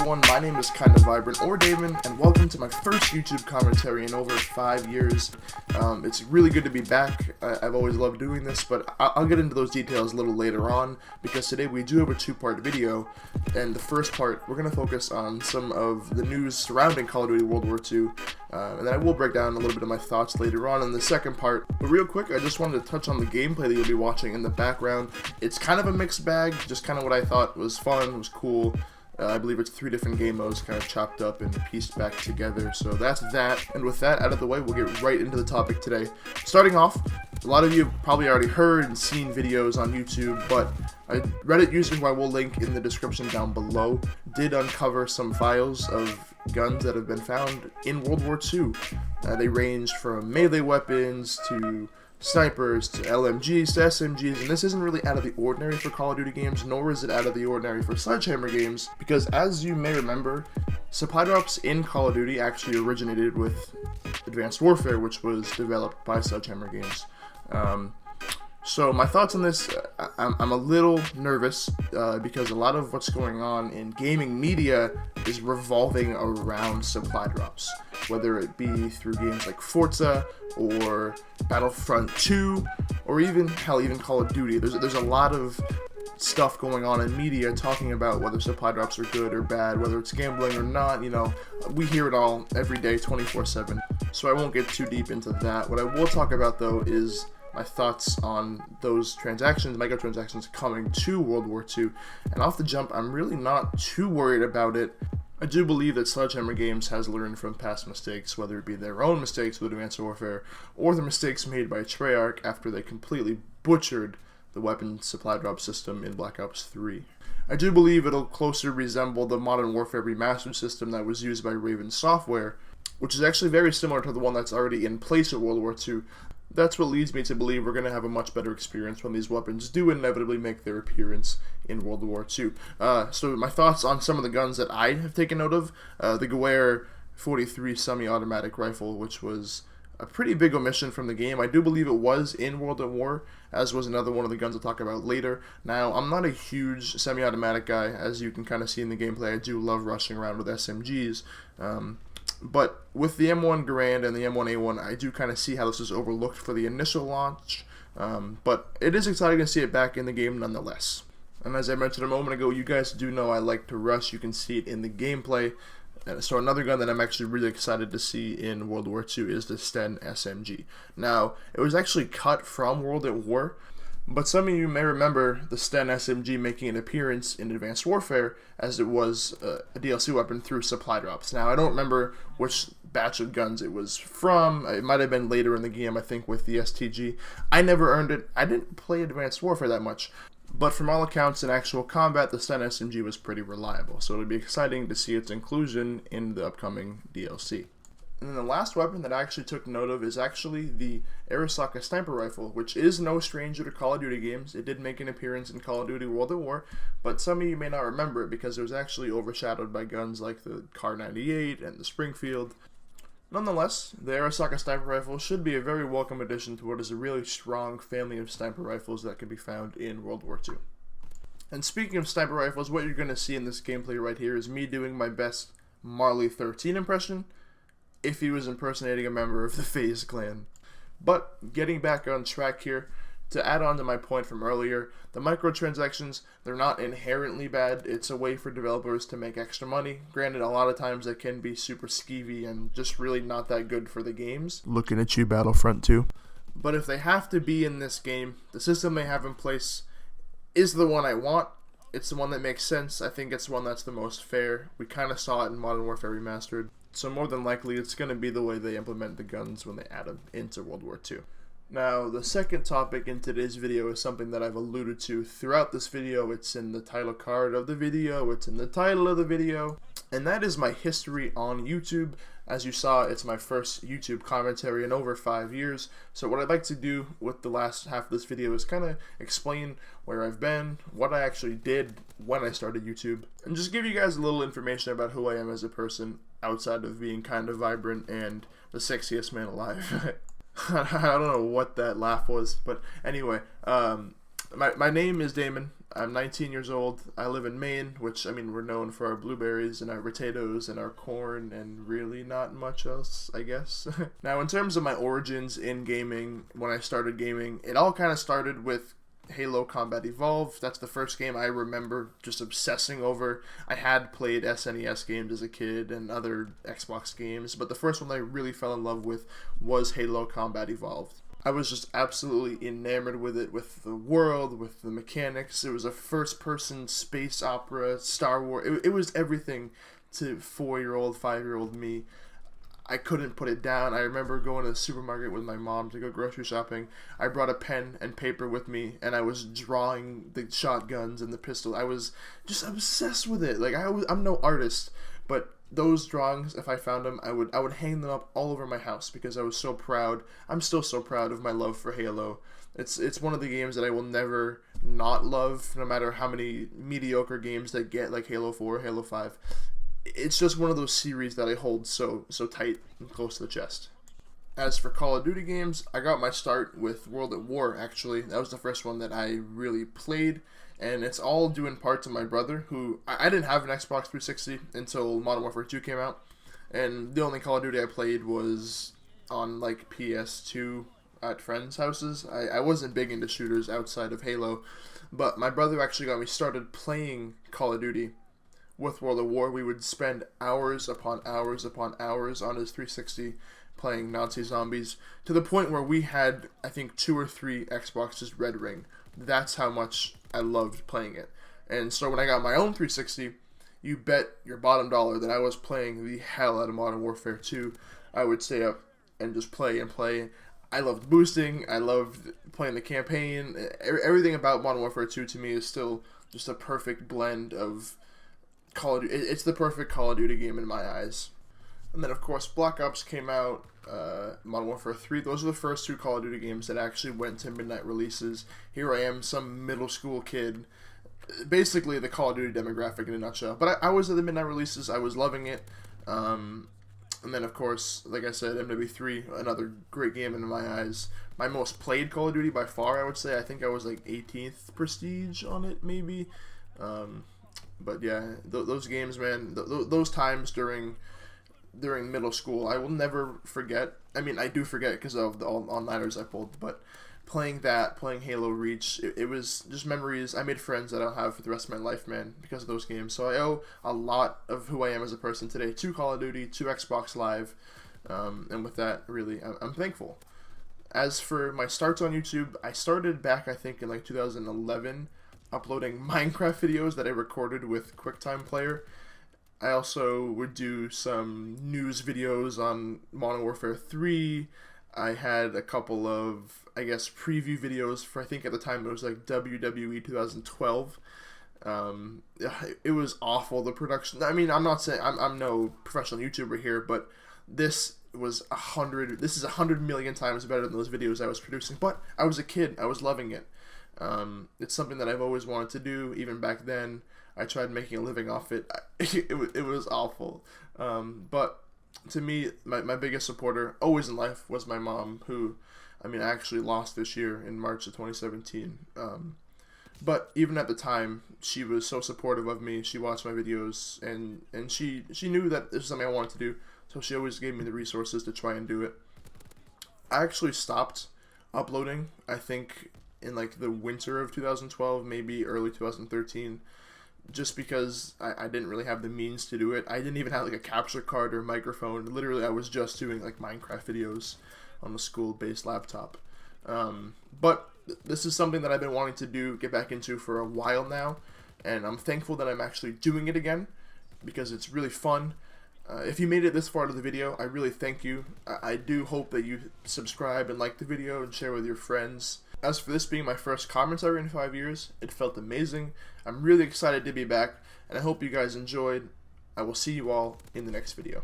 everyone, my name is Kinda Vibrant or Damon, and welcome to my first YouTube commentary in over 5 years. It's really good to be back. I've always loved doing this, but I'll get into those details a little later on, because today we do have a two-part video, and the first part, we're going to focus on some of the news surrounding Call of Duty World War II, and then I will break down a little bit of my thoughts later on in the second part. But real quick, I just wanted to touch on the gameplay that you'll be watching in the background. It's kind of a mixed bag, just kind of what I thought was fun, was cool. I believe it's 3 different game modes kind of chopped up and pieced back together, so that's that. And with that out of the way, we'll get right into the topic today. Starting off, a lot of you have probably already heard and seen videos on YouTube, but a Reddit user who I will link in the description down below did uncover some files of guns that have been found in World War II. They ranged from melee weapons to snipers to LMGs to SMGs, and this isn't really out of the ordinary for Call of Duty games, nor is it out of the ordinary for Sledgehammer games, because as you may remember, supply drops in Call of Duty actually originated with Advanced Warfare, which was developed by Sledgehammer games. So my thoughts on this, I'm a little nervous because a lot of what's going on in gaming media is revolving around supply drops, whether it be through games like Forza or Battlefront 2 or even Call of Duty. There's a lot of stuff going on in media talking about whether supply drops are good or bad, whether it's gambling or not. You know, we hear it all every day, 24/7. So I won't get too deep into that. What I will talk about though is my thoughts on those transactions, microtransactions coming to World War II. And off the jump, I'm really not too worried about it. I do believe that Sledgehammer Games has learned from past mistakes, whether it be their own mistakes with Advanced Warfare or the mistakes made by Treyarch after they completely butchered the weapon supply drop system in Black Ops 3. I do believe it'll closer resemble the Modern Warfare remastered system that was used by Raven Software, which is actually very similar to the one that's already in place at World War II. That's what leads me to believe we're going to have a much better experience when these weapons do inevitably make their appearance in World War II. So my thoughts on some of the guns that I have taken note of, the Gewehr 43 semi-automatic rifle, which was a pretty big omission from the game. I do believe it was in World at War, as was another one of the guns I'll talk about later. Now, I'm not a huge semi-automatic guy, as you can kind of see in the gameplay. I do love rushing around with SMGs. But with the M1 Garand and the M1A1, I do kind of see how this is overlooked for the initial launch, but it is exciting to see it back in the game nonetheless. And as I mentioned a moment ago, you guys do know I like to rush. You can see it in the gameplay. So another gun that I'm actually really excited to see in World War II is the Sten SMG. Now, it was actually cut from World at War, but some of you may remember the Sten SMG making an appearance in Advanced Warfare, as it was a DLC weapon through supply drops. Now, I don't remember which batch of guns it was from. It might have been later in the game, I think, with the STG. I never earned it. I didn't play Advanced Warfare that much, but from all accounts in actual combat, the Sten SMG was pretty reliable, so it'll be exciting to see its inclusion in the upcoming DLC. And then the last weapon that I actually took note of is actually the Arisaka sniper rifle, which is no stranger to Call of Duty games. It did make an appearance in Call of Duty World at War, but some of you may not remember it because it was actually overshadowed by guns like the Kar 98 and the Springfield. Nonetheless, the Arisaka sniper rifle should be a very welcome addition to what is a really strong family of sniper rifles that can be found in World War II. And speaking of sniper rifles, what you're going to see in this gameplay right here is me doing my best Marley 13 impression, if he was impersonating a member of the FaZe clan. But getting back on track here, to add on to my point from earlier, the microtransactions, they're not inherently bad. It's a way for developers to make extra money. Granted, a lot of times they can be super skeevy and just really not that good for the games. Looking at you, Battlefront 2. But if they have to be in this game, the system they have in place is the one I want. It's the one that makes sense. I think it's the one that's the most fair. We kind of saw it in Modern Warfare Remastered. So more than likely, it's going to be the way they implement the guns when they add them into World War II. Now, the second topic in today's video is something that I've alluded to throughout this video. It's in the title card of the video, it's in the title of the video, and that is my history on YouTube. As you saw, it's my first YouTube commentary in over 5 years. So what I'd like to do with the last half of this video is kind of explain where I've been, what I actually did when I started YouTube, and just give you guys a little information about who I am as a person outside of being kind of vibrant and the sexiest man alive. I don't know what that laugh was, but anyway, my name is Damon. I'm 19 years old. I live in Maine, which, I mean, we're known for our blueberries and our potatoes and our corn and really not much else, I guess. Now, in terms of my origins in gaming, when I started gaming, it all kind of started with Halo Combat Evolved. That's the first game I remember just obsessing over. I had played SNES games as a kid and other Xbox games, but the first one I really fell in love with was Halo Combat Evolved. I was just absolutely enamored with it, with the world, with the mechanics. It was a first-person space opera, Star Wars. It was everything to 4-year-old, 5-year-old me. I couldn't put it down. I remember going to the supermarket with my mom to go grocery shopping. I brought a pen and paper with me, and I was drawing the shotguns and the pistol. I was just obsessed with it. Like, I'm no artist, but those drawings, if I found them, I would hang them up all over my house because I was so proud. I'm still so proud of my love for Halo. It's one of the games that I will never not love, no matter how many mediocre games that get, like Halo 4, Halo 5. It's just one of those series that I hold so tight and close to the chest. As for Call of Duty games, I got my start with World at War, actually. That was the first one that I really played, and it's all due in part to my brother, who... I didn't have an Xbox 360 until Modern Warfare 2 came out, and the only Call of Duty I played was on, like, PS2 at friends' houses. I wasn't big into shooters outside of Halo, but my brother actually got me started playing Call of Duty. With World at War, we would spend hours upon hours upon hours on his 360 playing Nazi zombies, to the point where we had, I think, 2 or 3 Xboxes Red Ring. That's how much I loved playing it. And so when I got my own 360, you bet your bottom dollar that I was playing the hell out of Modern Warfare 2. I would stay up and just play and play. I loved boosting, I loved playing the campaign. Everything about Modern Warfare 2 to me is still just a perfect blend of Call of Duty. It's the perfect Call of Duty game in my eyes. And then, of course, Black Ops came out, Modern Warfare 3. Those are the first 2 Call of Duty games that actually went to midnight releases. Here I am, some middle school kid. Basically, the Call of Duty demographic in a nutshell. But I was at the midnight releases. I was loving it. And then, of course, like I said, MW3, another great game in my eyes. My most played Call of Duty by far, I would say. I think I was like 18th prestige on it, maybe. But yeah, those games, man, those times during middle school, I will never forget. I mean, I do forget because of the all-nighters I pulled, but playing Halo Reach, it was just memories. I made friends that I'll have for the rest of my life, man, because of those games. So I owe a lot of who I am as a person today to Call of Duty, to Xbox Live, and with that, really, I'm thankful. As for my starts on YouTube, I started back, I think, in like 2011, uploading Minecraft videos that I recorded with QuickTime Player. I also would do some news videos on Modern Warfare 3. I had a couple of, I guess, preview videos for, I think at the time it was like WWII 2012. It was awful, the production. I mean, I'm not saying, I'm no professional YouTuber here, but this is 100 million times better than those videos I was producing. But I was a kid, I was loving it. It's something that I've always wanted to do. Even back then, I tried making a living off it. It was awful. But to me, my biggest supporter, always in life, was my mom, who, I mean, I actually lost this year in March of 2017. But even at the time, she was so supportive of me. She watched my videos, and she knew that this was something I wanted to do, so she always gave me the resources to try and do it. I actually stopped uploading, I think, in like the winter of 2012, maybe early 2013, just because I didn't really have the means to do it. I didn't even have like a capture card or microphone. Literally, I was just doing like Minecraft videos on a school-based laptop. But this is something that I've been wanting to get back into for a while now, and I'm thankful that I'm actually doing it again, because it's really fun. If you made it this far to the video, I really thank you. I do hope that you subscribe and like the video and share with your friends. As for this being my first commentary in 5 years, it felt amazing. I'm really excited to be back, and I hope you guys enjoyed. I will see you all in the next video.